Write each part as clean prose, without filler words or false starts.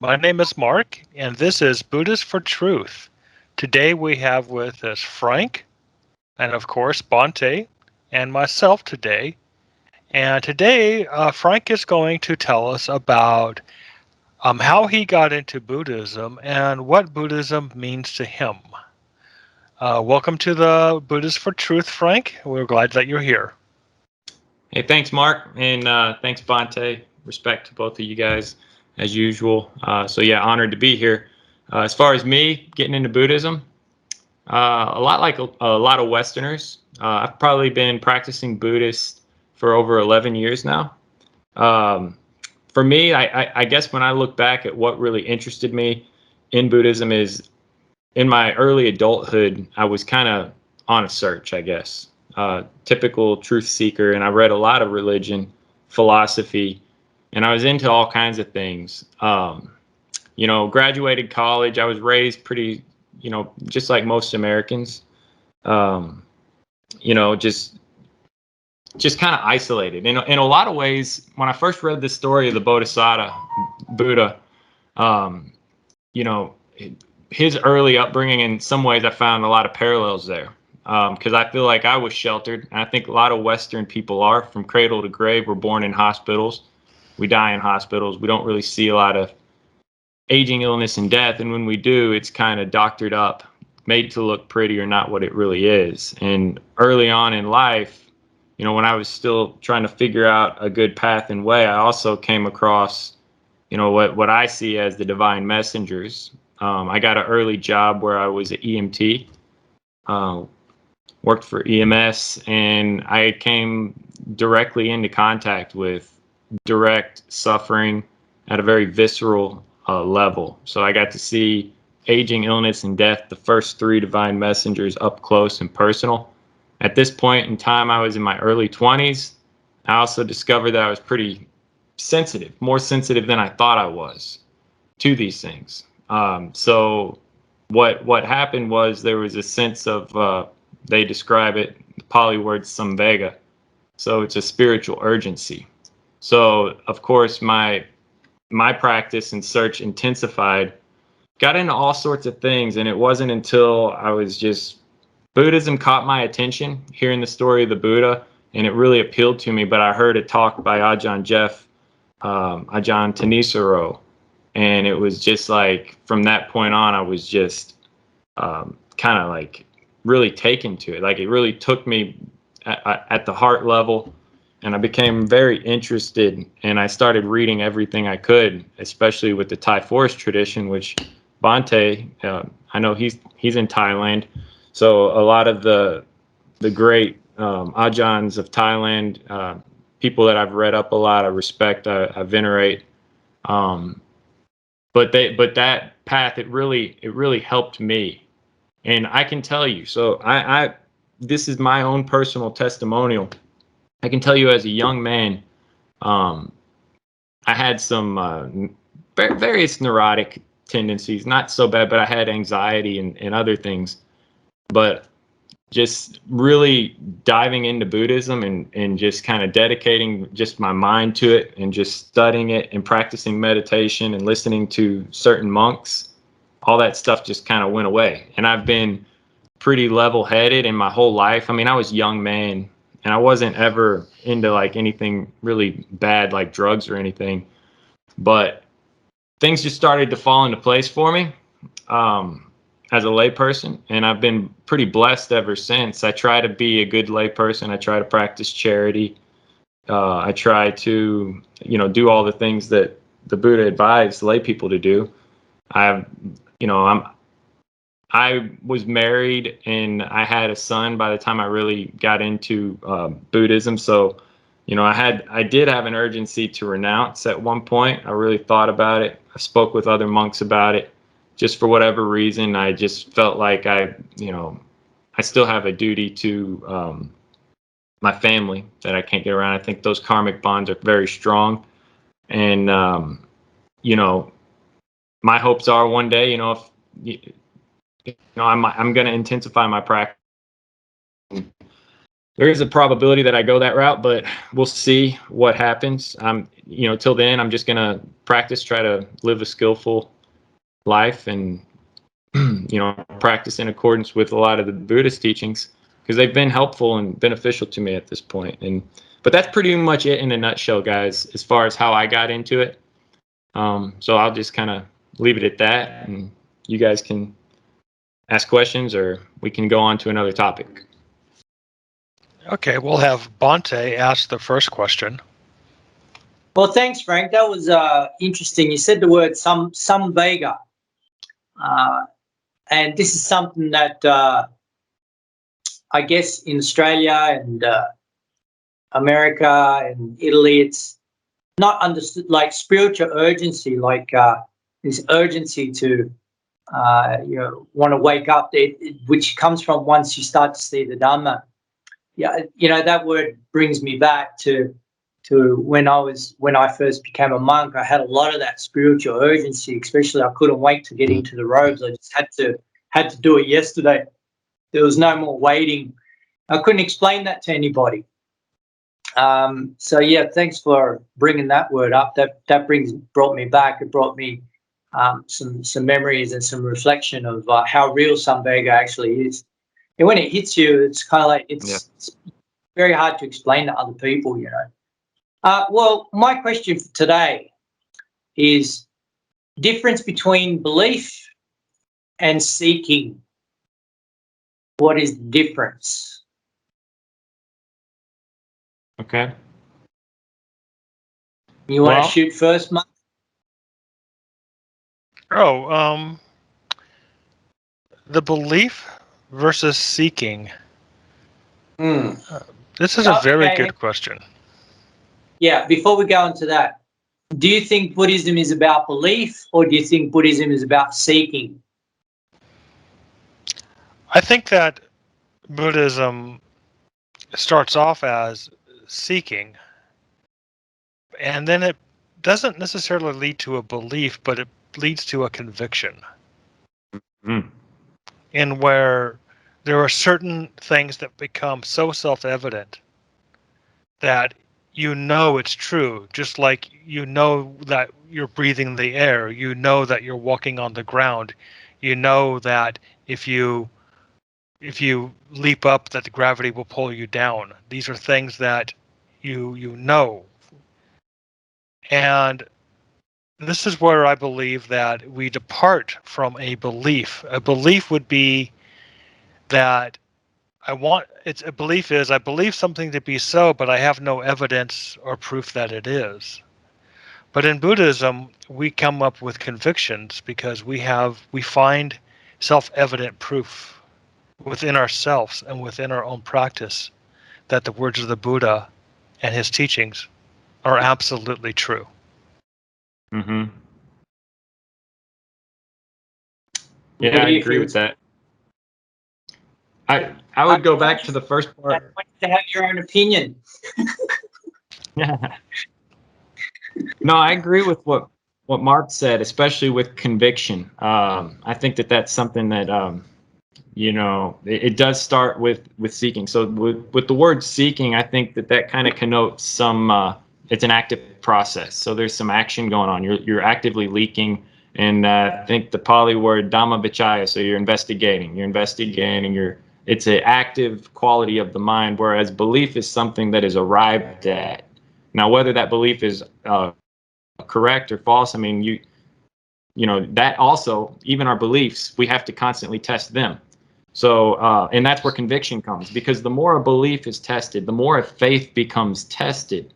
My name is Mark, and this is Buddhist for Truth. Today we have with us Frank, and of course Bhante, and myself today. And today Frank is going to tell us about how he got into Buddhism and what Buddhism means to him. Welcome to the Buddhist for Truth, Frank. We're glad that you're here. Hey, thanks, Mark, and thanks, Bhante. Respect to both of you guys, as usual. Honored to be here. As far as me getting into Buddhism, a lot like a lot of Westerners. I've probably been practicing Buddhist for over 11 years now. For me, I guess when I look back at what really interested me in Buddhism is in my early adulthood, I was kind of on a search, I guess. Typical truth seeker, and I read a lot of religion, philosophy, and I was into all kinds of things. Graduated college. I was raised pretty, just like most Americans. Um, just kind of isolated. In a lot of ways, when I first read the story of the Bodhisattva Buddha, um, you know, his early upbringing, in some ways, I found a lot of parallels there. Because I feel like I was sheltered, and I think a lot of Western people are. From cradle to grave, we're born in hospitals, we die in hospitals. We don't really see a lot of aging, illness, and death, and when we do, it's kind of doctored up, made to look pretty or not what it really is. And early on in life, when I was still trying to figure out a good path and way, I also came across, what I see as the divine messengers. I got an early job where I was an EMT. Worked for EMS, and I came directly into contact with direct suffering at a very visceral level. So I got to see aging, illness, and death, the first three divine messengers, up close and personal. At this point in time, I was in my early 20s. I also discovered that I was pretty sensitive, more sensitive than I thought I was to these things. So what happened was there was a sense of they describe it, the Pali word samvega. So it's a spiritual urgency. So of course my practice and search intensified, got into all sorts of things, and it wasn't until I was just Buddhism caught my attention, hearing the story of the Buddha, and it really appealed to me. But I heard a talk by Ajahn Jeff, Ajahn Tanisaro, and it was just like from that point on, I was just kind of like really taken to it. Like it really took me at the heart level, and I became very interested, and I started reading everything I could, especially with the Thai forest tradition, which Bhante, I know he's in Thailand, so a lot of the great Ajahns of Thailand, people that I've read up a lot, I respect, I venerate, but that path, it really helped me. And I can tell you, so I this is my own personal testimonial. I can tell you as a young man, I had some various neurotic tendencies, not so bad, but I had anxiety and other things. But just really diving into Buddhism and just kind of dedicating just my mind to it and just studying it and practicing meditation and listening to certain monks, all that stuff just kind of went away. And I've been pretty level-headed in my whole life. I mean, I was a young man, and I wasn't ever into like anything really bad like drugs or anything, but things just started to fall into place for me as a layperson, and I've been pretty blessed ever since. I try to be a good layperson. I try to practice charity. I try to do all the things that the Buddha advised lay people to do. I was married, and I had a son by the time I really got into Buddhism. So, I did have an urgency to renounce at one point. I really thought about it. I spoke with other monks about it. Just for whatever reason, I just felt like I still have a duty to my family that I can't get around. I think those karmic bonds are very strong. And, my hopes are one day, if I'm going to intensify my practice, there is a probability that I go that route, but we'll see what happens. Till then, I'm just gonna practice, try to live a skillful life, and practice in accordance with a lot of the Buddhist teachings, because they've been helpful and beneficial to me at this point. But that's pretty much it in a nutshell, guys, as far as how I got into it. So I'll just kind of leave it at that, and you guys can ask questions, or we can go on to another topic. Okay, we'll have Bhante ask the first question. Well, thanks, Frank. That was interesting. You said the word samvega. And this is something that I guess in Australia and America and Italy, it's not understood, like spiritual urgency, like this urgency to want to wake up, which comes from once you start to see the Dhamma. Yeah, that word brings me back to when I first became a monk. I had a lot of that spiritual urgency, especially I couldn't wait to get into the robes. I just had to do it yesterday. There was no more waiting. I couldn't explain that to anybody. So yeah, thanks for bringing that word up. That brought me back. It brought me some memories and some reflection of how real Samvega actually is. And when it hits you, it's kind of like it's very hard to explain to other people, Well, my question for today is difference between belief and seeking. What is the difference? Okay. You want to shoot first, Mark? The belief versus seeking. This is a very good question. Yeah, before we go into that, do you think Buddhism is about belief, or do you think Buddhism is about seeking? I think that Buddhism starts off as seeking, and then it doesn't necessarily lead to a belief, but it leads to a conviction. In where there are certain things that become so self-evident that it's true, just like that you're breathing the air, that you're walking on the ground, that if you leap up, that the gravity will pull you down. These are things that you know. And this is where I believe that we depart from a belief. A belief would be that I believe something to be so, but I have no evidence or proof that it is. But in Buddhism, we come up with convictions because we find self-evident proof within ourselves and within our own practice that the words of the Buddha and his teachings are absolutely true. Mm-hmm. Yeah, I agree with that. I would go back to the first part. I want you to have your own opinion. No, I agree with what Mark said, especially with conviction. I think that's something that it does start with seeking. So with the word seeking, I think that kind of connotes some. It's an active process. So there's some action going on. You're actively leaking, and I think the Pali word Dhamma Vichaya. So you're investigating. It's an active quality of the mind, whereas belief is something that is arrived at. Now, whether that belief is correct or false, I mean, that also, even our beliefs, we have to constantly test them. So, and that's where conviction comes, because the more a belief is tested, the more a faith becomes tested,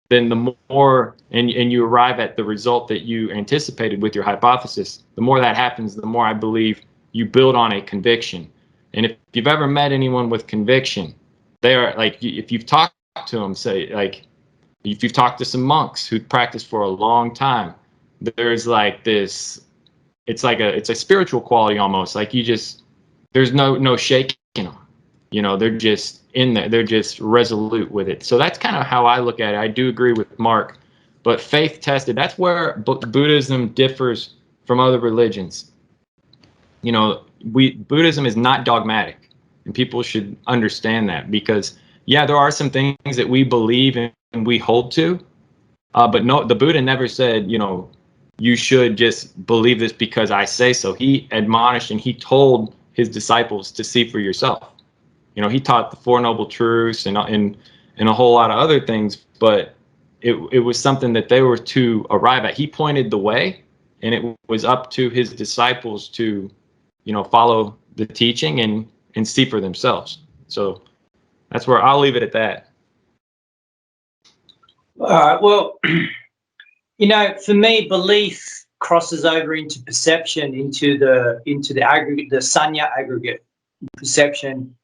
then the more, and you arrive at the result that you anticipated with your hypothesis, the more that happens, the more I believe you build on a conviction. And if you've ever met anyone with conviction, they are like, if you've talked to them, say, like, if you've talked to some monks who practiced for a long time, there's like this, it's a spiritual quality almost. Like there's no shaking them. They're just in there. They're just resolute with it. So that's kind of how I look at it. I do agree with Mark, but faith tested, that's where Buddhism differs from other religions. Buddhism is not dogmatic. And people should understand that, because yeah, there are some things that we believe and we hold to, but no, the Buddha never said, you know, you should just believe this because I say so. He admonished and he told his disciples to see for yourself. You know, he taught the Four Noble Truths and a whole lot of other things, but it was something that they were to arrive at. He pointed the way, and it was up to his disciples to, you know, follow the teaching and see for themselves. So that's where I'll leave it at that. All right. Well, you know, for me, belief crosses over into perception, into the aggregate, the sanya aggregate perception.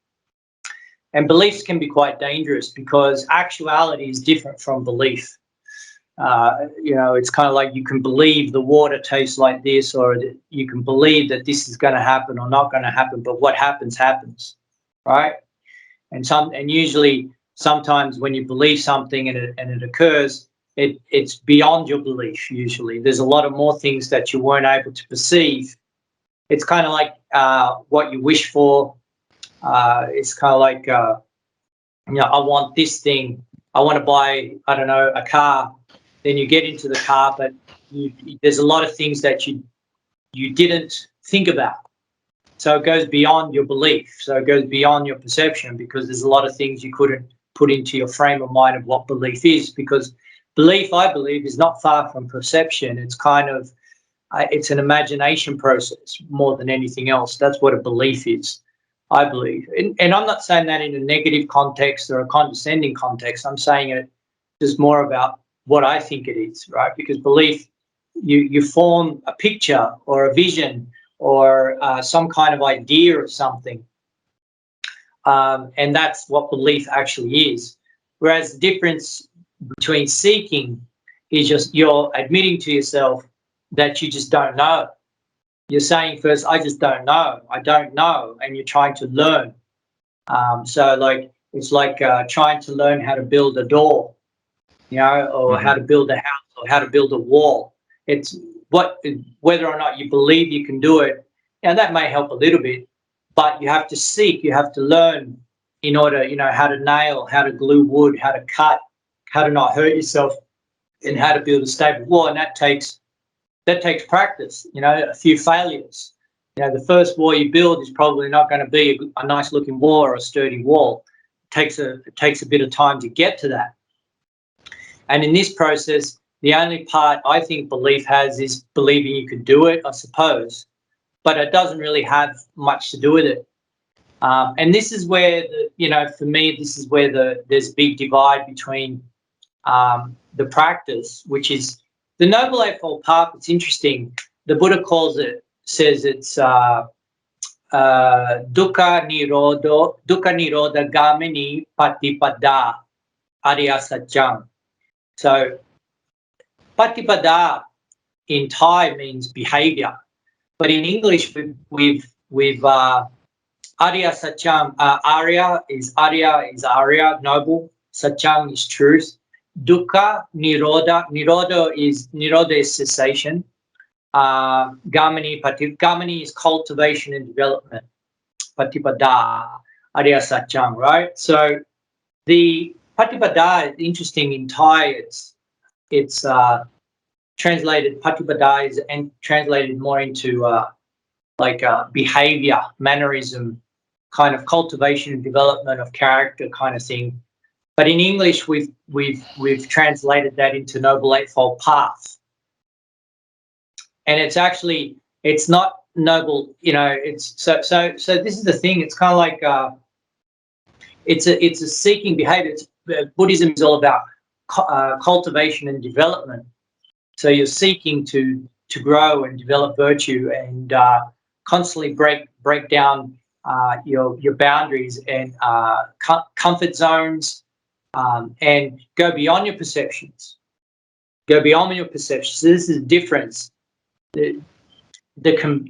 And beliefs can be quite dangerous because actuality is different from belief. You know, it's kind of like you can believe the water tastes like this, or you can believe that this is going to happen or not going to happen, but what happens, happens, right? And usually, sometimes when you believe something and it occurs, it's beyond your belief. Usually, there's a lot of more things that you weren't able to perceive. It's kind of like what you wish for. It's kind of like, you know, I want this thing. I want to buy, I don't know, a car. Then you get into the car, but there's a lot of things that you didn't think about. So it goes beyond your belief. So it goes beyond your perception, because there's a lot of things you couldn't put into your frame of mind of what belief is. Because belief, I believe, is not far from perception. It's kind of, it's an imagination process more than anything else. That's what a belief is, I believe. And I'm not saying that in a negative context or a condescending context. I'm saying it just more about what I think it is, right? Because belief, you form a picture or a vision or some kind of idea of something. And that's what belief actually is. Whereas the difference between seeking is just you're admitting to yourself that you just don't know. You're saying first, I just don't know. I don't know. And you're trying to learn. So like, it's like trying to learn how to build a door, you know, or how to build a house or how to build a wall. It's whether or not you believe you can do it. Now that may help a little bit, but you have to seek, you have to learn in order, you know, how to nail, how to glue wood, how to cut, how to not hurt yourself, and how to build a stable wall. And that takes practice, you know, a few failures. You know, the first wall you build is probably not going to be a nice looking wall or a sturdy wall. It takes a bit of time to get to that. And in this process, the only part I think belief has is believing you could do it, I suppose, but it doesn't really have much to do with it. And this is where, you know, for me, this is where there's a big divide between the practice, which is the Noble Eightfold Path. It's interesting. The Buddha says it's dukkha nirodha gamini patipada ariya satjam. So patipada in Thai means behavior, but in English with Arya Satcham, Arya is noble, Satcham is truth. Dukkha, Nirodha is cessation. Gamini is cultivation and development. Patipada, Arya Satcham, right? So the Patipada is interesting in Thai. It's translated, Patipada is and translated more into behavior, mannerism, kind of cultivation and development of character kind of thing. But in English, we've translated that into Noble Eightfold Path, and it's not noble. You know, it's so. This is the thing. It's kind of like it's a seeking behavior. Buddhism is all about cultivation and development. So you're seeking to grow and develop virtue and constantly break down your boundaries and comfort zones, and go beyond your perceptions. Go beyond your perceptions. So this is the difference. The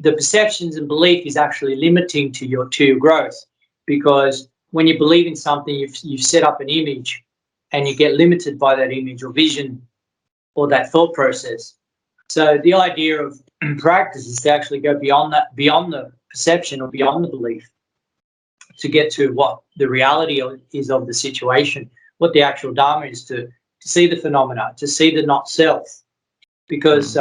perceptions and belief is actually limiting to your growth, because when you believe in something, you've set up an image, and you get limited by that image or vision or that thought process. So the idea of practice is to actually go beyond that, beyond the perception or beyond the belief, to get to what the reality is of the situation, what the actual Dharma is, to see the phenomena, to see the not self. Because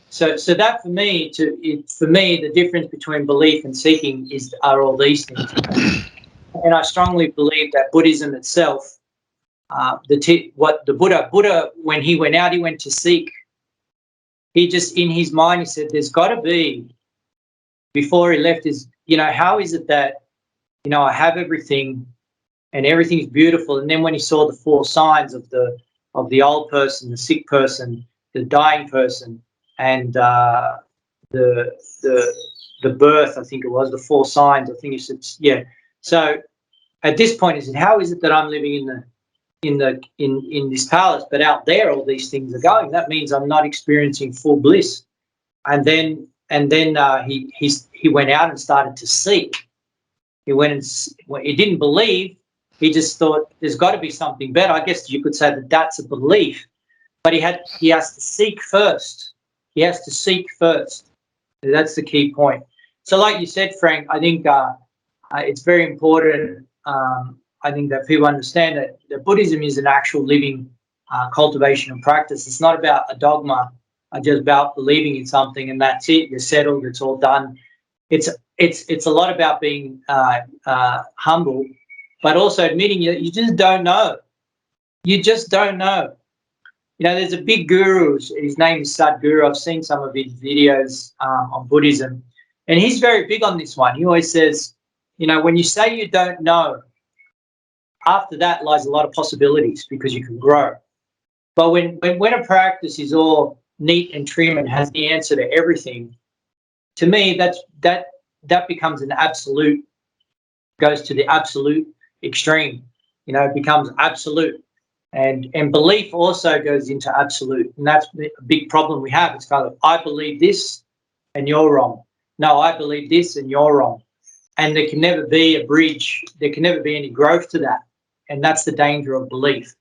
so that for me, the difference between belief and seeking are all these things. And I strongly believe that Buddhism itself, what the Buddha, when he went out, he went to seek. He just, in his mind, he said, there's got to be, before he left, how is it that, I have everything and everything's beautiful. And then when he saw the four signs of the old person, the sick person, the dying person, and the birth, I think it was, the four signs, I think he said, yeah. So at this point, he said, how is it that I'm living in this palace, but out there all these things are going? That means I'm not experiencing full bliss. And then he went out and started to seek. He went and he didn't believe. He just thought there's got to be something better. I guess you could say that that's a belief, but he has to seek first. He has to seek first. That's the key point. So, like you said, Frank, I think it's very important. I think that people understand that Buddhism is an actual living cultivation and practice. It's not about a dogma, just about believing in something and that's it. You're settled. It's all done. It's a lot about being humble, but also admitting you just don't know. You just don't know. There's a big guru. His name is Sadhguru. I've seen some of his videos on Buddhism, and he's very big on this one. He always says, when you say you don't know, after that lies a lot of possibilities because you can grow. But when a practice is all neat and trim and has the answer to everything, to me, that becomes an absolute, goes to the absolute extreme. It becomes absolute. And belief also goes into absolute. And that's a big problem we have. It's kind of, I believe this and you're wrong. No, I believe this and you're wrong. And there can never be a bridge. There can never be any growth to that. And that's the danger of belief.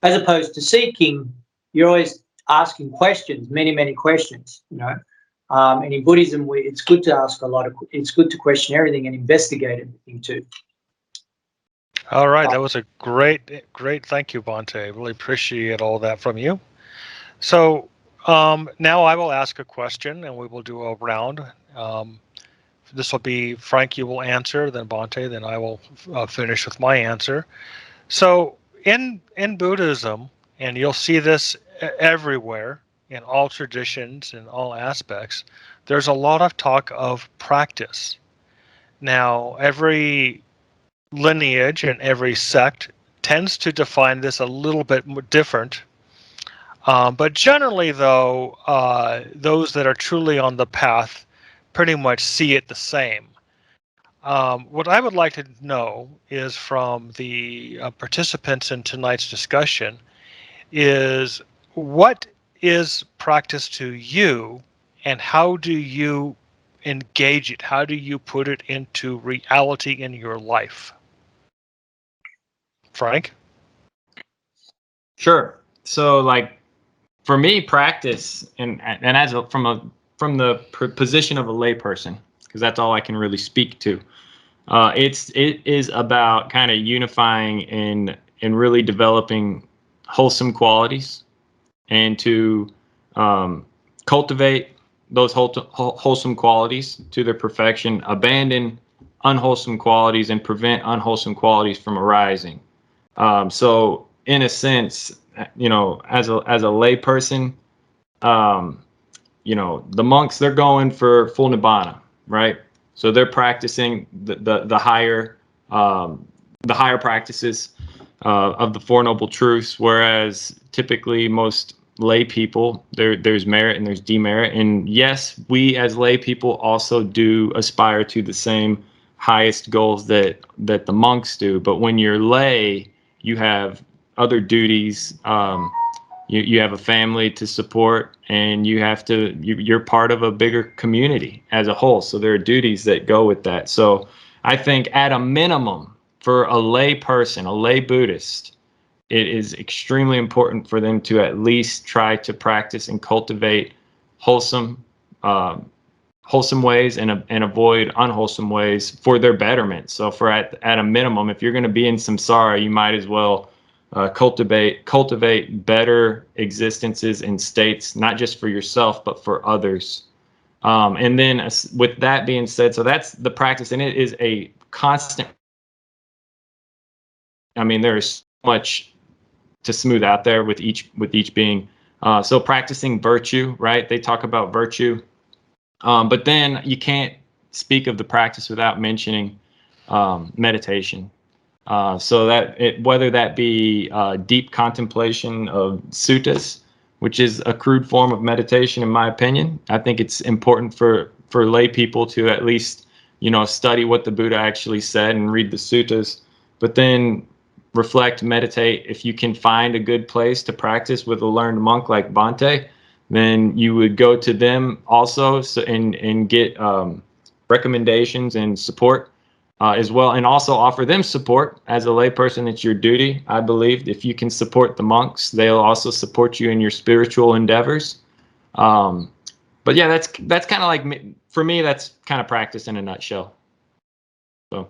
As opposed to seeking, you're always asking questions, many, many questions, And in Buddhism, it's good to ask it's good to question everything and investigate everything too. All right, that was a great thank you, Bhante. Really appreciate all that from you. So now I will ask a question and we will do a round. This will be Frank, you will answer, then Bhante, then I will finish with my answer. So in Buddhism, and you'll see this everywhere in all traditions, in all aspects, there's a lot of talk of practice. Now, every lineage and every sect tends to define this a little bit different. But generally, though, those that are truly on the path pretty much see it the same. What I would like to know is from the participants in tonight's discussion is what is practice to you and how do you engage it? How do you put it into reality in your life? Frank? Sure. So, like, for me, practice, and as from the position of a layperson, because that's all I can really speak to. It is about kind of unifying and really developing wholesome qualities, and to cultivate those wholesome qualities to their perfection, abandon unwholesome qualities, and prevent unwholesome qualities from arising. So, in a sense, as a lay person, the monks, they're going for full nibbana, right? So they're practicing the higher practices of the Four Noble Truths, whereas typically most lay people, there's merit and there's demerit. And yes, we as lay people also do aspire to the same highest goals that the monks do. But when you're lay, you have other duties. You have a family to support, and you're part of a bigger community as a whole. So there are duties that go with that. So I think at a minimum, for a lay person, a lay Buddhist, it is extremely important for them to at least try to practice and cultivate wholesome wholesome ways and avoid unwholesome ways for their betterment. So for at a minimum, if you're going to be in samsara, you might as well cultivate better existences and states, not just for yourself but for others. And then with that being said, so that's the practice, and it is a constant. I mean, there is so much to smooth out there with each being. So practicing virtue, right? They talk about virtue, but then you can't speak of the practice without mentioning meditation. So that whether that be deep contemplation of suttas, which is a crude form of meditation, in my opinion. I think it's important for lay people to at least, study what the Buddha actually said and read the suttas, but then reflect, meditate. If you can find a good place to practice with a learned monk like Bhante, then you would go to them also, and get recommendations and support as well, and also offer them support as a layperson. It's your duty, I believe. If you can support the monks, they'll also support you in your spiritual endeavors. But yeah, that's kind of like, for me, that's kind of practice in a nutshell. So.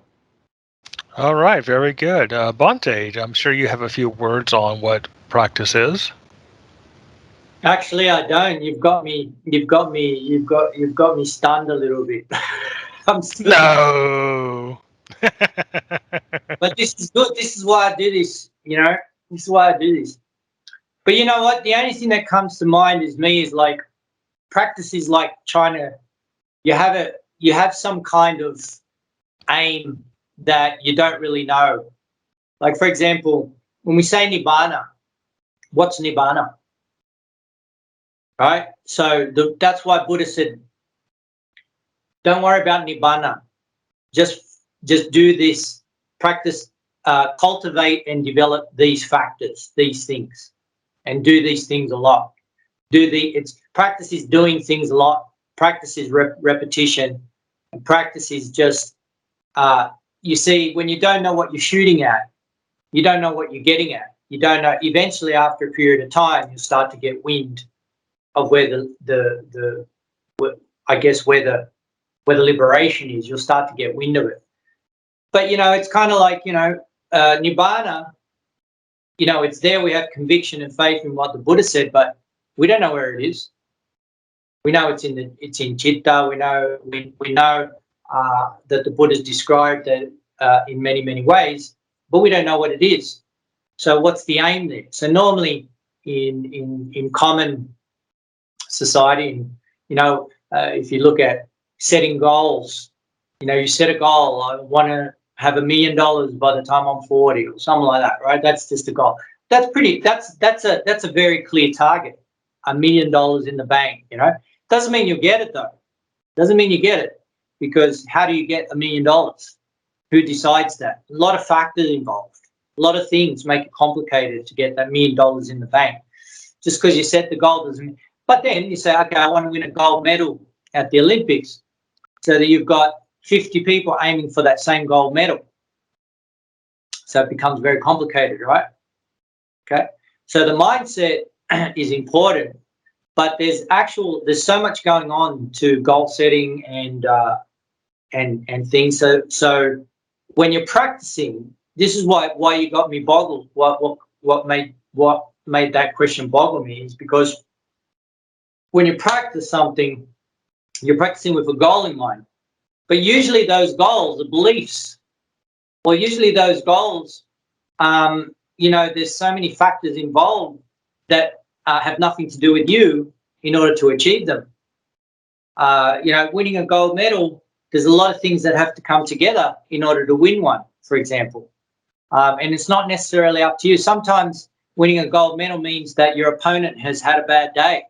All right, very good. Bhante, I'm sure you have a few words on what practice is. Actually, I don't. You've got me stunned a little bit. I'm still. No. But this is good. This is why I do this. This is why I do this. But you know what? The only thing that comes to mind is like practice is like trying to. You have some kind of aim that you don't really know. Like, for example, when we say nibbana, what's nibbana? Right? So that's why Buddha said, don't worry about nibbana. Just do this, practice, cultivate and develop these factors, these things, and do these things a lot. Practice is doing things a lot. Practice is repetition. And practice is just, you see, when you don't know what you're shooting at, you don't know what you're getting at. You don't know. Eventually, after a period of time, you start to get wind of where the liberation is. You'll start to get wind of it. But it's kind of like nibbana. It's there. We have conviction and faith in what the Buddha said, but we don't know where it is. We know it's in citta. We know that the Buddha's described it in many ways, but we don't know what it is. So what's the aim there? So normally in common society, if you look at setting goals, you set a goal. I want to have $1 million by the time I'm 40 or something like that, right? That's just a goal. That's a very clear target. $1 million in the bank, Doesn't mean you'll get it though. Doesn't mean you get it, because how do you get $1 million? Who decides that? A lot of factors involved. A lot of things make it complicated to get that $1 million in the bank. Just because you set the goal doesn't mean. But then you say, okay, I want to win a gold medal at the Olympics, so that you've got 50 people aiming for that same gold medal. So it becomes very complicated, right? Okay. So the mindset is important, but there's so much going on to goal setting and things. So when you're practicing, this is why you got me boggled. What made that question boggle me is because when you practice something, you're practicing with a goal in mind. But usually those goals are beliefs. Or usually those goals, there's so many factors involved that have nothing to do with you in order to achieve them. Winning a gold medal, there's a lot of things that have to come together in order to win one, for example. And it's not necessarily up to you. Sometimes winning a gold medal means that your opponent has had a bad day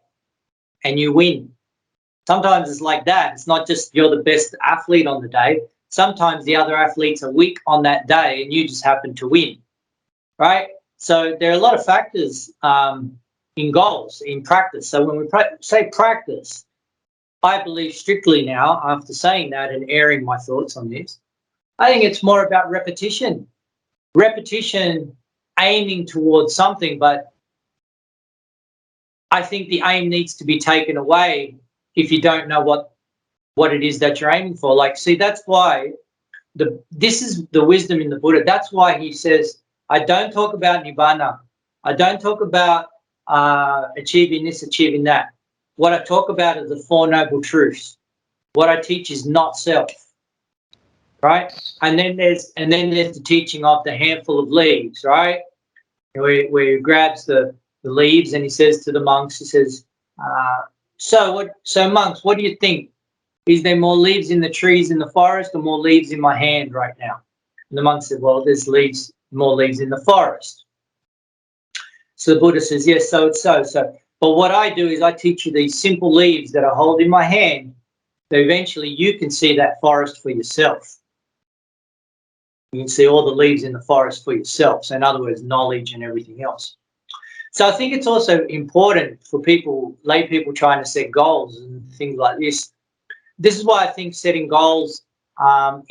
and you win. Sometimes it's like that. It's not just you're the best athlete on the day. Sometimes the other athletes are weak on that day and you just happen to win, right? So there are a lot of factors in goals, in practice. So when we say practice, I believe strictly now, after saying that and airing my thoughts on this, I think it's more about repetition. Repetition, aiming towards something, but I think the aim needs to be taken away if you don't know what what it is that you're aiming for. Like, see, that's why this is the wisdom in the Buddha. That's why he says, I don't talk about nibbana. I don't talk about achieving this, achieving that. What I talk about is the Four Noble Truths. What I teach is not self, right? And then there's the teaching of the handful of leaves, right? Where he grabs the leaves and he says to the monks, he says, so monks, what do you think? Is there more leaves in the trees in the forest or more leaves in my hand right now? And the monk said, well, there's more leaves in the forest. So the Buddha says, yes, so it's so. But what I do is I teach you these simple leaves that I hold in my hand, that eventually you can see that forest for yourself. You can see all the leaves in the forest for yourself. So in other words, knowledge and everything else. So I think it's also important for lay people trying to set goals and things like this. This is why I think setting goals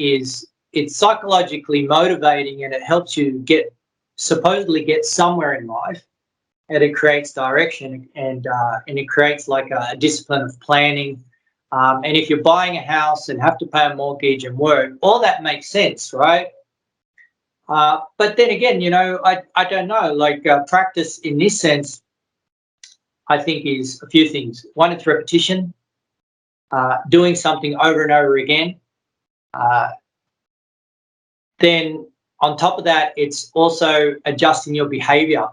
it's psychologically motivating, and it helps you supposedly get somewhere in life, and it creates direction, and it creates like a discipline of planning. And if you're buying a house and have to pay a mortgage and work, all that makes sense, right? But then again, I don't know, like practice in this sense, I think is a few things. One, it's repetition, doing something over and over again. Then on top of that, it's also adjusting your behavior,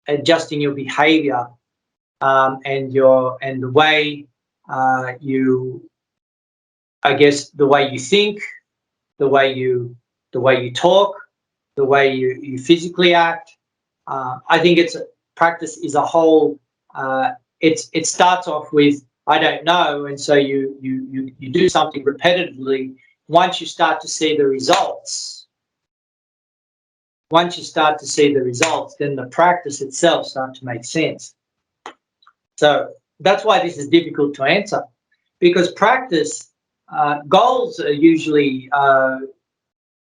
and the way I guess the way you think, the way you talk, the way you physically act. I think practice is a whole. It starts off with I don't know, and so you do something repetitively. Once you start to see the results, then the practice itself starts to make sense. So that's why this is difficult to answer, because practice goals are usually,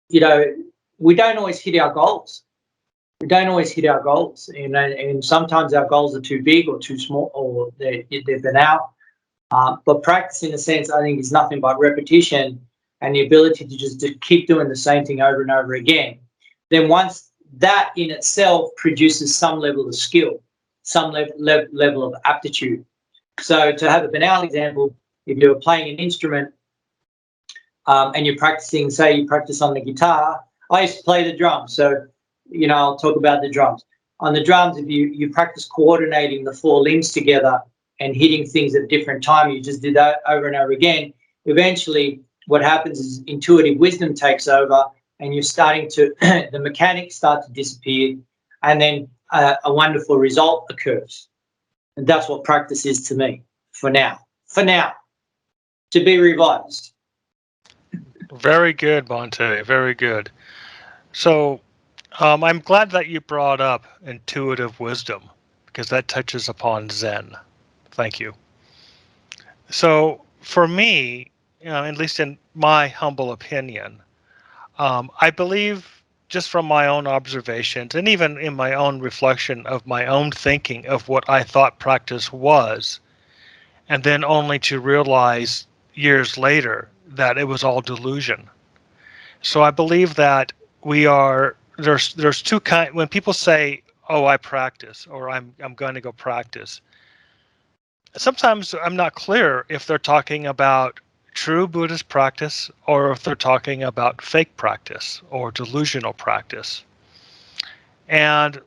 we don't always hit our goals. And sometimes our goals are too big or too small, or they've been out. But practice, in a sense, I think is nothing but repetition and the ability to just keep doing the same thing over and over again. Then once that in itself produces some level of skill, some level of aptitude. So to have a banal example, if you're playing an instrument and you're practicing, say you practice on the guitar, I used to play the drums. So, I'll talk about the drums. On the drums, if you practice coordinating the four limbs together and hitting things at a different time, you just did that over and over again. Eventually, what happens is intuitive wisdom takes over, and you're starting to, the mechanics start to disappear, and then a wonderful result occurs. And that's what practice is to me, for now, to be revised. Very good, Bhante. Very good. So I'm glad that you brought up intuitive wisdom, because that touches upon Zen. Thank you. So for me, at least in my humble opinion, I believe, just from my own observations and even in my own reflection of my own thinking of what I thought practice was, and then only to realize years later that it was all delusion. So I believe that there's two kind. When people say, "Oh, I practice," or I'm going to go practice, sometimes I'm not clear if they're talking about true Buddhist practice or if they're talking about fake practice or delusional practice. And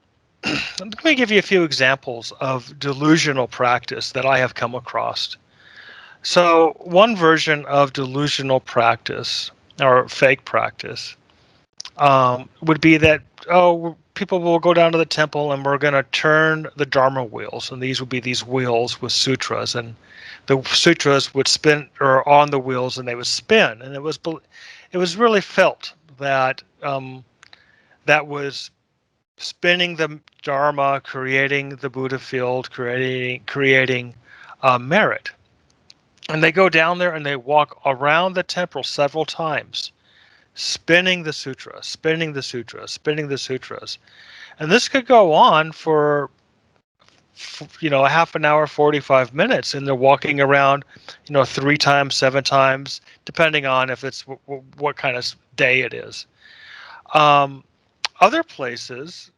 let me give you a few examples of delusional practice that I have come across. So one version of delusional practice or fake practice would be that, people will go down to the temple and we're going to turn the Dharma wheels. And these would be these wheels with sutras. And the sutras would spin, or on the wheels, and they would spin. And it was really felt that that was spinning the Dharma, creating the Buddha field, creating merit. And they go down there and they walk around the temple several times, spinning the sutras, spinning the sutras, spinning the sutras. And this could go on for a half an hour, 45 minutes, and they're walking around, 3 times, 7 times, depending on if it's what kind of day it is. Other places,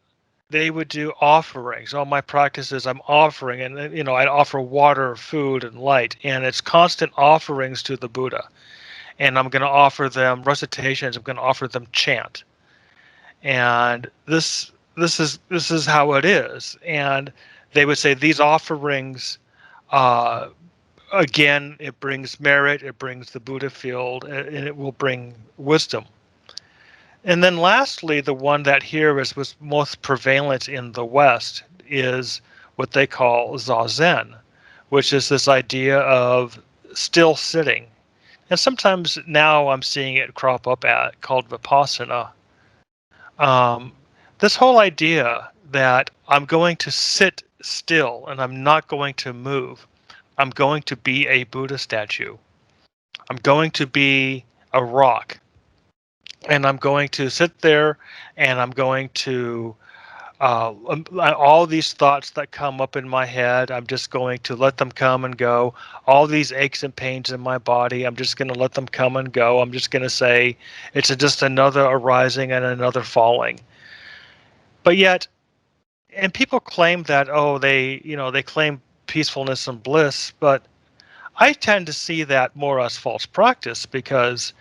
they would do offerings. All my practices, I'm offering, and I'd offer water, food, and light, and it's constant offerings to the Buddha. And I'm going to offer them recitations. I'm going to offer them chant, and this is how it is. And they would say these offerings, uh, again, it brings merit, it brings the Buddha field, and it will bring wisdom. And then lastly, the one that here was most prevalent in the West is what they call Zazen, which is this idea of still sitting. And sometimes now I'm seeing it crop up called Vipassana. Um, this whole idea that I'm going to sit still and I'm not going to move. I'm going to be a Buddha statue. I'm going to be a rock. And I'm going to sit there and I'm going to, all these thoughts that come up in my head, I'm just going to let them come and go. All these aches and pains in my body, I'm just going to let them come and go. I'm just going to say it's just another arising and another falling. But yet, and people claim that, they claim peacefulness and bliss, but I tend to see that more as false practice, because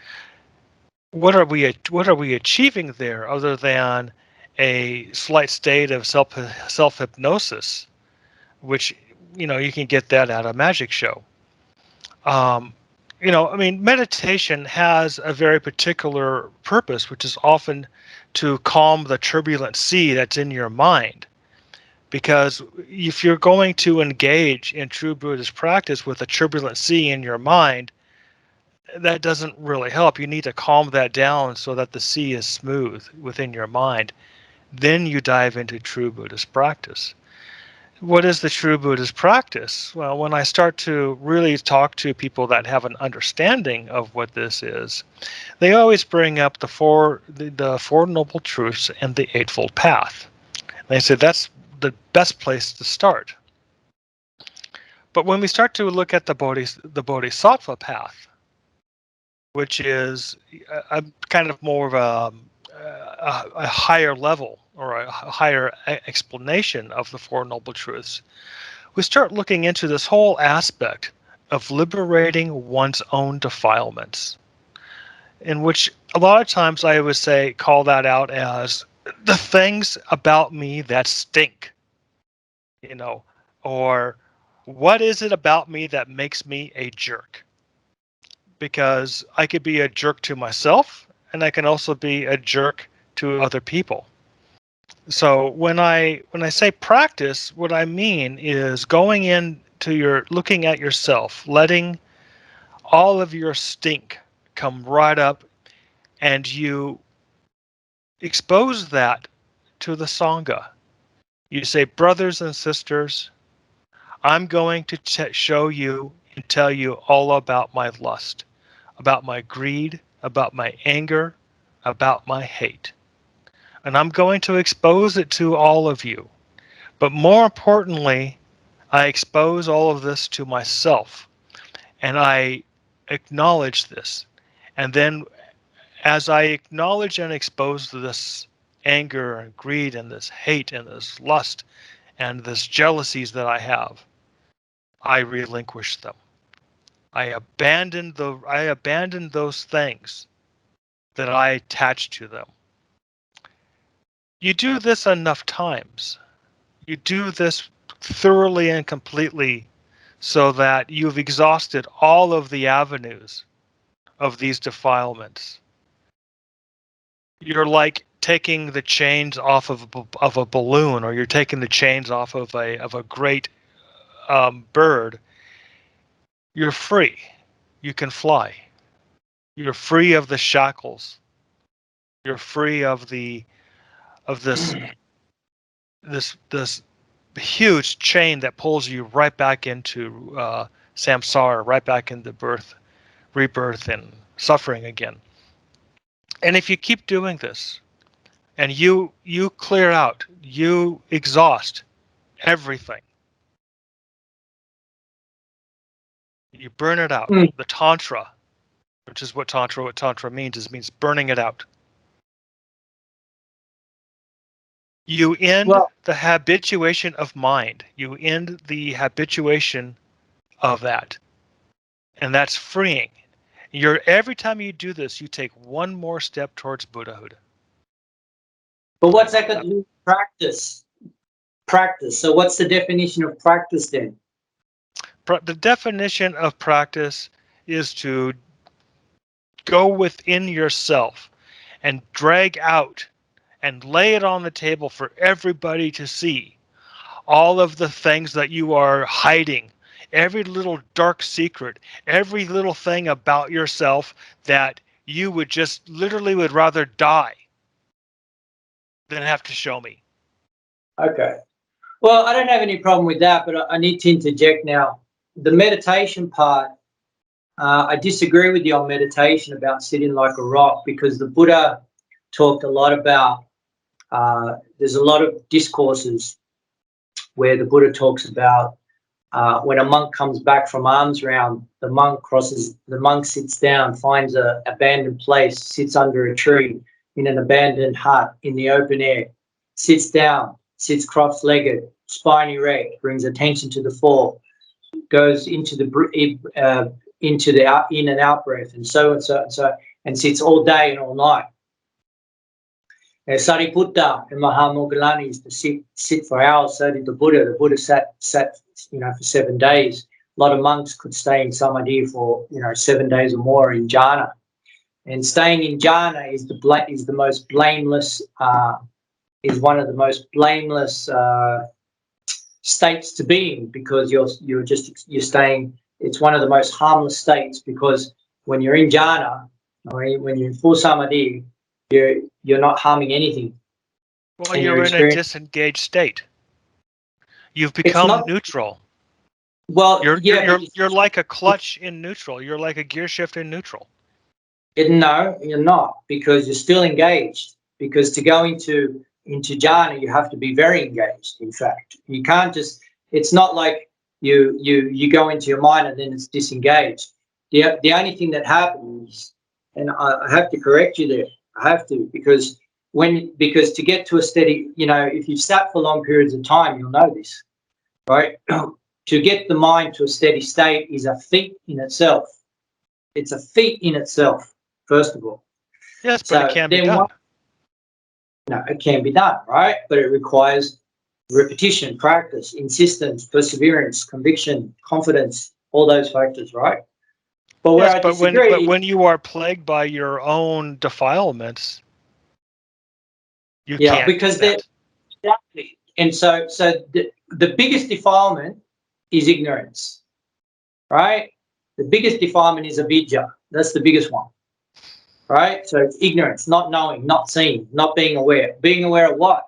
what are we achieving there other than a slight state of self hypnosis, which you can get that at a magic show. Meditation has a very particular purpose, which is often to calm the turbulent sea that's in your mind. Because if you're going to engage in true Buddhist practice with a turbulent sea in your mind, that doesn't really help. You need to calm that down so that the sea is smooth within your mind. Then you dive into true Buddhist practice. What is the true Buddhist practice? Well, when I start to really talk to people that have an understanding of what this is, they always bring up the Four Noble Truths and the Eightfold Path. They say that's the best place to start. But when we start to look at the Bodhisattva path, which is a kind of more of a higher level or a higher explanation of the Four Noble Truths, we start looking into this whole aspect of liberating one's own defilements, in which a lot of times I would say call that out as the things about me that stink, or what is it about me that makes me a jerk? Because I could be a jerk to myself, and I can also be a jerk to other people. So when I say practice, what I mean is going into looking at yourself, letting all of your stink come right up, and you expose that to the Sangha. You say, brothers and sisters, I'm going to show you and tell you all about my lust, about my greed, about my anger, about my hate. And I'm going to expose it to all of you. But more importantly, I expose all of this to myself, and I acknowledge this. And then as I acknowledge and expose this anger and greed and this hate and this lust and this jealousies that I have, I relinquish them. I abandon those things that I attach to them. You do this enough times. You do this thoroughly and completely so that you've exhausted all of the avenues of these defilements. You're like taking the chains off of a balloon, or you're taking the chains off of a great bird. You're free. You can fly. You're free of the shackles. You're free of this huge chain that pulls you right back into samsara, right back into birth, rebirth, and suffering again. And if you keep doing this, and you clear out, you exhaust everything, You burn it out. Mm. The tantra, which is what tantra means, means burning it out. You end Well, the habituation of mind. You end the habituation of that. And that's freeing. Every time you do this, you take one more step towards Buddhahood. but what's that got to do with practice? Practice. So what's the definition of practice then? The definition of practice is to go within yourself and drag out and lay it on the table for everybody to see all of the things that you are hiding, every little dark secret, every little thing about yourself that you would just literally would rather die than have to show me. Okay. Well, I don't have any problem with that, but I need to interject now. The meditation part, I disagree with you on meditation about sitting like a rock, because the Buddha talked a lot about, there's a lot of discourses where the Buddha talks about when a monk comes back from alms round, the monk sits down, finds an abandoned place, sits under a tree in an abandoned hut in the open air, sits down, sits cross-legged, spine erect, brings attention to the fore, goes into the in and out breath, and so and so and so, and sits all day and all night. Sariputta and Mahamoggallana used to sit for hours. So did the Buddha. The Buddha sat for 7 days. A lot of monks could stay in samadhi for 7 days or more in jhana. And staying in jhana is the most blameless. Is one of the most blameless states to be in, because you're staying. It's one of the most harmless states, because when you're in jhana, when you're in full samadhi, you're not harming anything. Well, you're in a disengaged state. You've become neutral. Well, you're like a clutch in neutral. You're like a gear shift in neutral. No, you're not, because you're still engaged. Because to go into jhana, you have to be very engaged. In fact, you can't just. It's not like you go into your mind and then it's disengaged. The only thing that happens, and I have to correct you there. I have to, because to get to a steady, if you've sat for long periods of time, you'll know this, right? To get the mind to a steady state is a feat in itself. It's a feat in itself, first of all. Yes, but it can be done. It can be done, right? But it requires repetition, practice, insistence, perseverance, conviction, confidence, all those factors, right? But where I disagree, but when you are plagued by your own defilements, you can't. Because they're exactly. And so the biggest defilement is ignorance, right? The biggest defilement is avidya. That's the biggest one, right? So it's ignorance, not knowing, not seeing, not being aware. Being aware of what?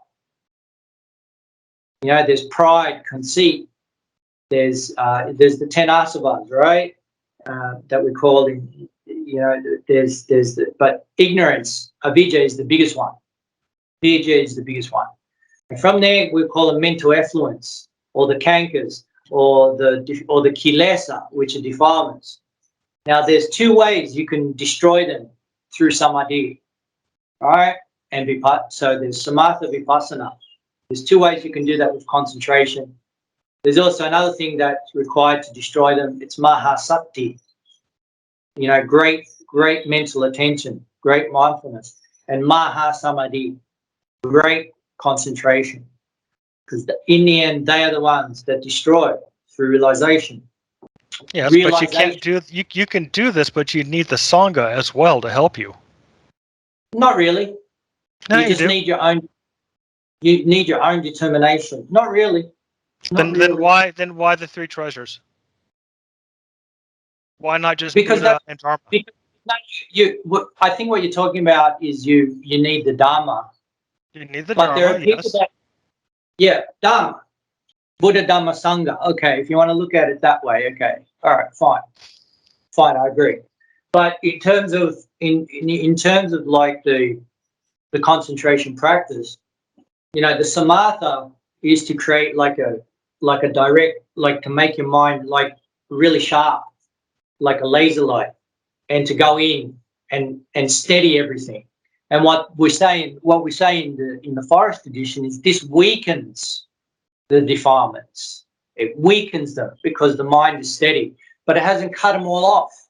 There's pride, conceit. There's the 10 asavas, right? That we call in. But ignorance, avidya is the biggest one. Avidya is the biggest one. And from there, we call it mental effluence, or the cankers, or the kilesa, which are defilements. Now, there's two ways you can destroy them through samadhi, right? And so there's samatha vipassana. There's two ways you can do that with concentration. There's also another thing that's required to destroy them. It's mahasati. Great mental attention, great mindfulness, and mahasamadhi, great concentration. Because in the end, they are the ones that destroy through realization. Yes, but you can't do. You can do this, but you need the sangha as well to help you. Not really. No, you just need your own. You need your own determination. Not really. Then why the three treasures? Why not just Buddha and Dharma? Because I think what you're talking about is you need the Dharma. You need the Dharma. But there are people Dharma. Buddha, Dhamma, Sangha. Okay, if you want to look at it that way, okay. All right, fine, I agree. But in terms of like the concentration practice, the samatha is to create like a direct, like to make your mind like really sharp, like a laser light, and to go in and steady everything. And what we say in the forest tradition is this weakens the defilements. It weakens them because the mind is steady, but it hasn't cut them all off.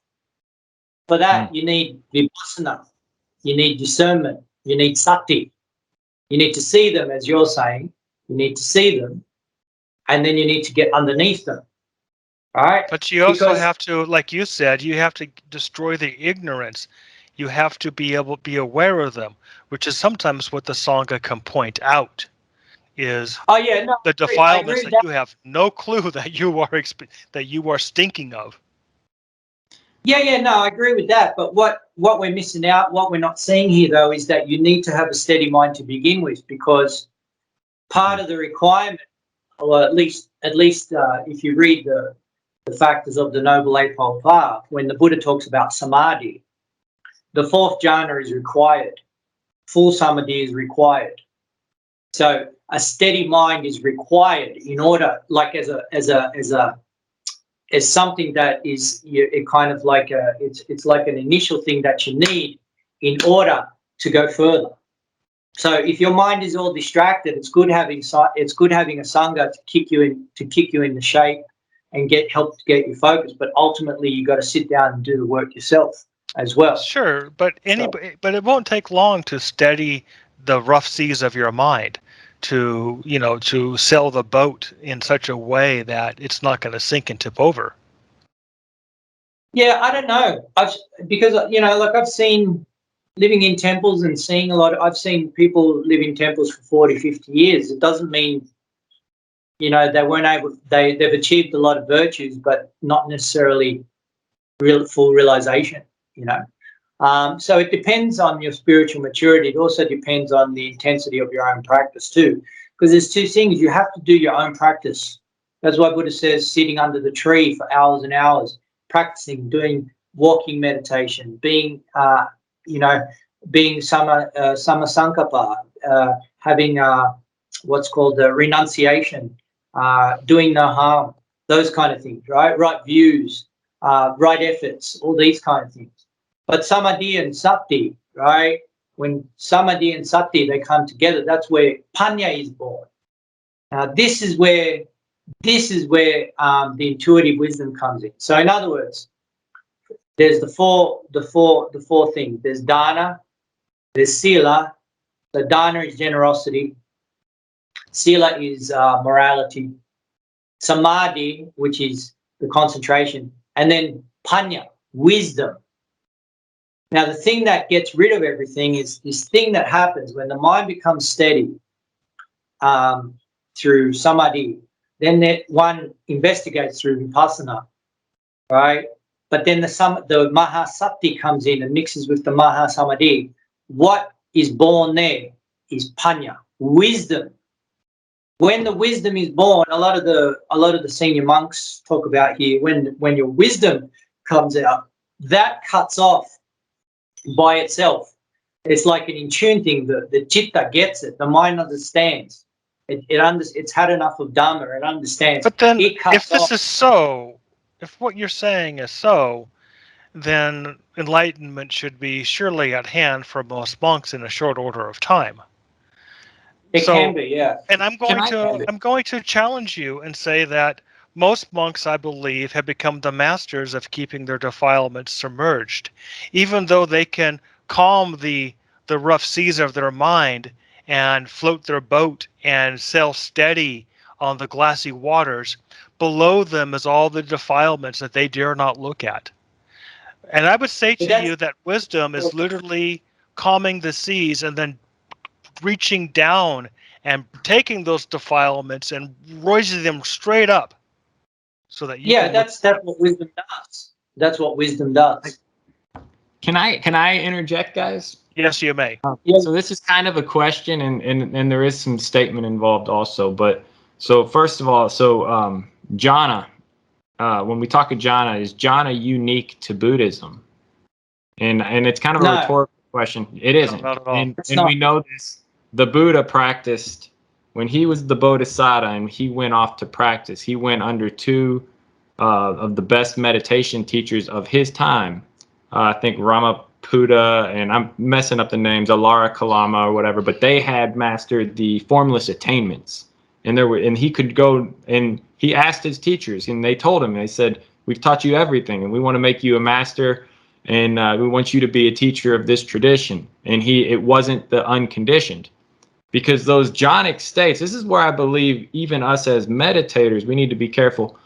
For that, you need vipassana, you need discernment, you need sati. You need to see them, as you're saying. You need to see them, and then you need to get underneath them. All right? But you also have to, like you said, you have to destroy the ignorance. You have to be able to be aware of them, which is sometimes what the Sangha can point out. Is the defilements that you have no clue that you are stinking of. No, I agree with that. But what we're missing out, what we're not seeing here, though, is that you need to have a steady mind to begin with, because part of the requirement, or at least if you read the factors of the Noble Eightfold Path, when the Buddha talks about samadhi, the fourth jhana is required. Full samadhi is required. So a steady mind is required in order, like as something that is it kind of like it's like an initial thing that you need in order to go further. So if your mind is all distracted, it's good having a sangha to kick you in the shape and help to get you focused. But ultimately, you got to sit down and do the work yourself as well. Sure, but it won't take long to steady the rough seas of your mind, to sail the boat in such a way that it's not going to sink and tip over. Yeah, I don't know. I've seen, living in temples and seeing I've seen people live in temples for 40, 50 years. It doesn't mean, they weren't able, they've achieved a lot of virtues, but not necessarily full realization, So it depends on your spiritual maturity. It also depends on the intensity of your own practice too, because there's two things. You have to do your own practice. That's why Buddha says sitting under the tree for hours and hours, practicing, doing walking meditation, being sama sankappa, having what's called the renunciation, doing no harm, those kind of things, right? Right views, right efforts, all these kind of things. But samadhi and sati, right? When samadhi and sati, they come together, that's where panya is born. Now, this is where the intuitive wisdom comes in. So, in other words, there's the four things. There's dana, there's sila. So dana is generosity. Sila is morality. Samadhi, which is the concentration, and then panya, wisdom. Now, the thing that gets rid of everything is this thing that happens when the mind becomes steady through samadhi. Then that one investigates through vipassana, right? But then the mahasati comes in and mixes with the mahasamadhi. What is born there is panya, wisdom. When the wisdom is born, a lot of the senior monks talk about here, when your wisdom comes out, that cuts off by itself. It's like an in tune thing. The chitta gets it. The mind understands. It's had enough of dharma. It understands. But then, if this is so, if what you're saying is so, then enlightenment should be surely at hand for most monks in a short order of time. It can be, yeah. And I'm going to challenge you and say that most monks, I believe, have become the masters of keeping their defilements submerged, even though they can calm the rough seas of their mind and float their boat and sail steady on the glassy waters. Below them is all the defilements that they dare not look at. And I would say to you that wisdom is literally calming the seas and then reaching down and taking those defilements and raising them straight up, so that you that's what wisdom does. That's what wisdom does. Can I interject, guys? Yes, you may. So this is kind of a question, and there is some statement involved also. But so first of all, jhana. When we talk of jhana, is jhana unique to Buddhism? And it's kind of a rhetorical question. It isn't. No, not at all. And we know this. The Buddha practiced when he was the Bodhisattva, and he went off to practice. He went under two of the best meditation teachers of his time. I think Ramaputa, and I'm messing up the names, Alara Kalama or whatever, but they had mastered the formless attainments. And he could go, and he asked his teachers, and they told him, they said, we've taught you everything, and we want to make you a master, and we want you to be a teacher of this tradition. And it wasn't the unconditioned. Because those jhanic states, this is where I believe even us as meditators, we need to be careful,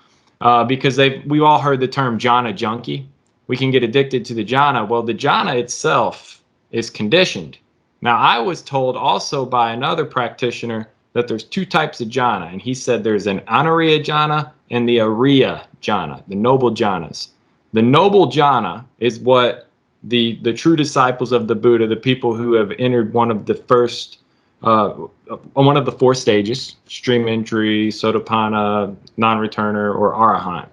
because we've all heard the term jhana junkie. We can get addicted to the jhana. Well, the jhana itself is conditioned. Now, I was told also by another practitioner that there's two types of jhana, and he said there's an anariya jhana and the ariya jhana, the noble jhanas. The noble jhana is what the true disciples of the Buddha, the people who have entered one of the first, one of the four stages, stream entry, sotapanna, non-returner, or arahant.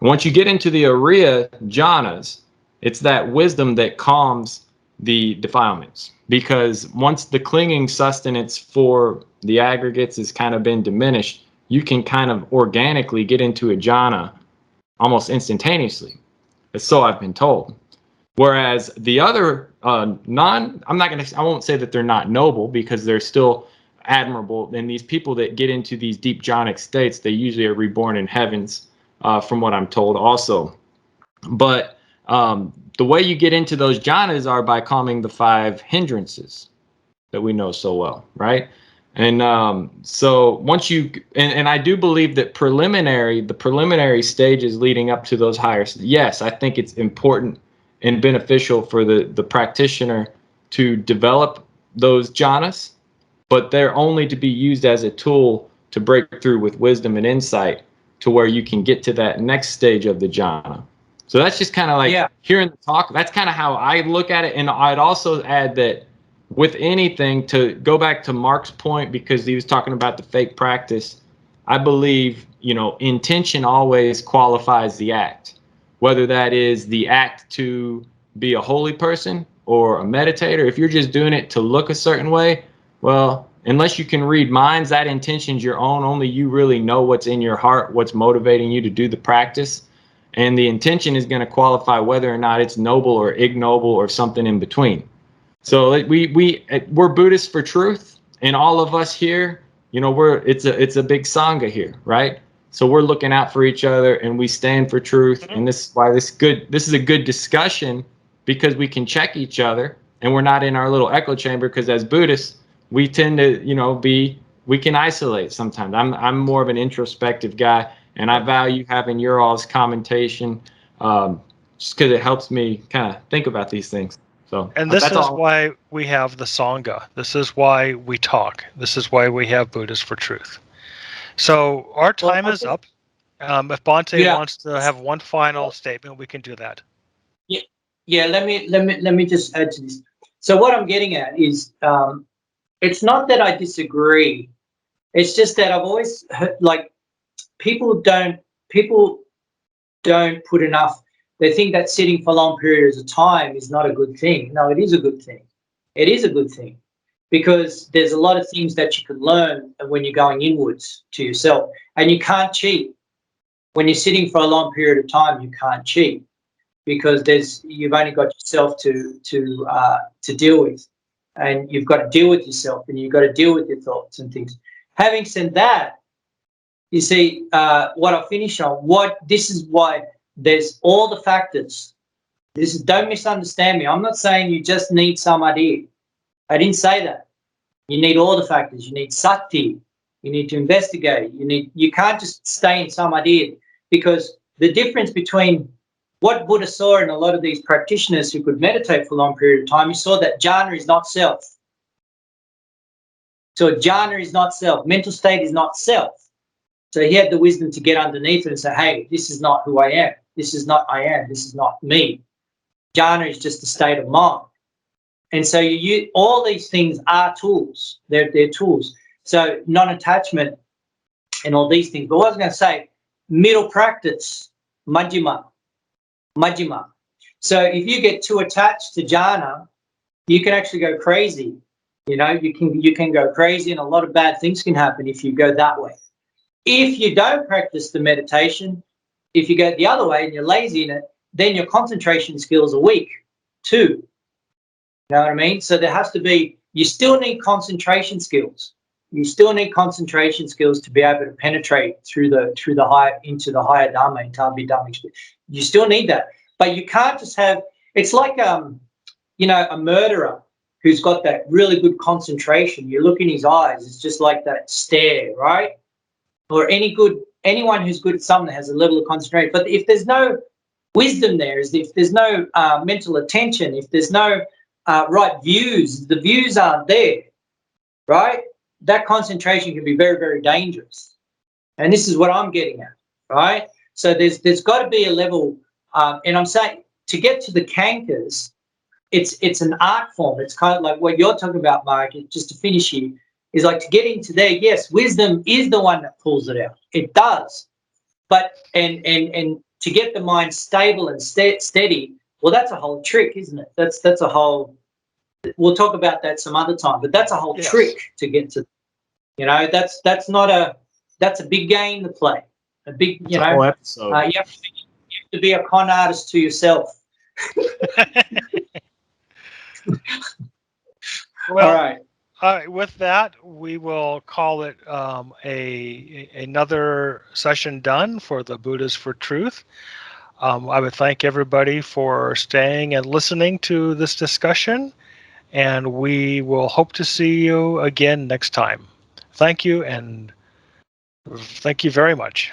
And once you get into the ariya jhanas, it's that wisdom that calms the defilements. Because once the clinging sustenance for the aggregates has kind of been diminished, you can kind of organically get into a jhana almost instantaneously. So I've been told. Whereas the other I won't say that they're not noble, because they're still admirable. And these people that get into these deep jhanic states, they usually are reborn in heavens, from what I'm told also. But the way you get into those jhanas are by calming the 5 hindrances that we know so well, right? And so once and I do believe that the preliminary stages leading up to those higher, yes, I think it's important and beneficial for the practitioner to develop those jhanas, but they're only to be used as a tool to break through with wisdom and insight to where you can get to that next stage of the jhana. So that's just kind of like hearing the talk. That's kind of how I look at it. And I'd also add that with anything, to go back to Mark's point, because he was talking about the fake practice, I believe, intention always qualifies the act, whether that is the act to be a holy person or a meditator. If you're just doing it to look a certain way, well, unless you can read minds, that intention's your own. Only you really know what's in your heart, what's motivating you to do the practice. And the intention is going to qualify whether or not it's noble or ignoble or something in between. So we're Buddhists for truth, and all of us here, it's a big sangha here, right? So we're looking out for each other, and we stand for truth. And this is why this is a good discussion, because we can check each other, and we're not in our little echo chamber. Because as Buddhists, we tend to, we can isolate sometimes. I'm more of an introspective guy, and I value having your all's commentation, just because it helps me kind of think about these things. So, and this is why we have the Sangha. This is why we talk. This is why we have Buddhists for Truth. So our time is up. If Bhante wants to have one final statement, we can do that. Yeah. Let me just add to this. So what I'm getting at is, it's not that I disagree. It's just that I've always heard, like, people don't put enough. They think that sitting for long periods of time is not a good thing. No, it is a good thing. It is a good thing, because there's a lot of things that you can learn when you're going inwards to yourself, and you can't cheat. When you're sitting for a long period of time, you can't cheat, because you've only got yourself to deal with, and you've got to deal with yourself, and you've got to deal with your thoughts and things. Having said that, you see, what I'll finish on, this is why there's all the factors. Don't misunderstand me. I'm not saying you just need some idea. I didn't say that. You need all the factors. You need sati. You need to investigate. You can't just stay in some idea, because the difference between what Buddha saw in a lot of these practitioners who could meditate for a long period of time, you saw that jhana is not self. So jhana is not self. Mental state is not self. So he had the wisdom to get underneath it and say, hey, this is not who I am. This is not I am. This is not me. Jhana is just a state of mind. And so all these things are tools. They're tools. So non-attachment and all these things. But what I was going to say, middle practice, majjhima. So if you get too attached to jhana, you can actually go crazy. You can go crazy, and a lot of bad things can happen if you go that way. If you don't practice the meditation, if you go the other way and you're lazy in it, then your concentration skills are weak too. You know what I mean? So there has to be, you still need concentration skills. You still need concentration skills to be able to penetrate through the higher, into the higher Dharma, into Abhidhamma experience. You still need that. But you can't just have, it's like you know, a murderer who's got that really good concentration. You look in his eyes, it's just like that stare, right? Or anyone who's good at something has a level of concentration. But if there's no wisdom there, if there's no mental attention, if there's no right views, the views aren't there, right? That concentration can be very, very dangerous. And this is what I'm getting at, right? So there's got to be a level, and I'm saying to get to the cankers, it's an art form. It's kind of like what you're talking about, Mark. Just to finish here, is like to get into there. Yes, wisdom is the one that pulls it out. It does, but and to get the mind stable and steady, well, that's a whole trick, isn't it? That's a whole. We'll talk about that some other time, but that's a whole trick to get to. You know, that's a big game to play. A big, you know, you have to be a con artist to yourself. Well, all right. With that, we will call it another session done for the Buddhists for Truth. I would thank everybody for staying and listening to this discussion, and we will hope to see you again next time. Thank you, and thank you very much.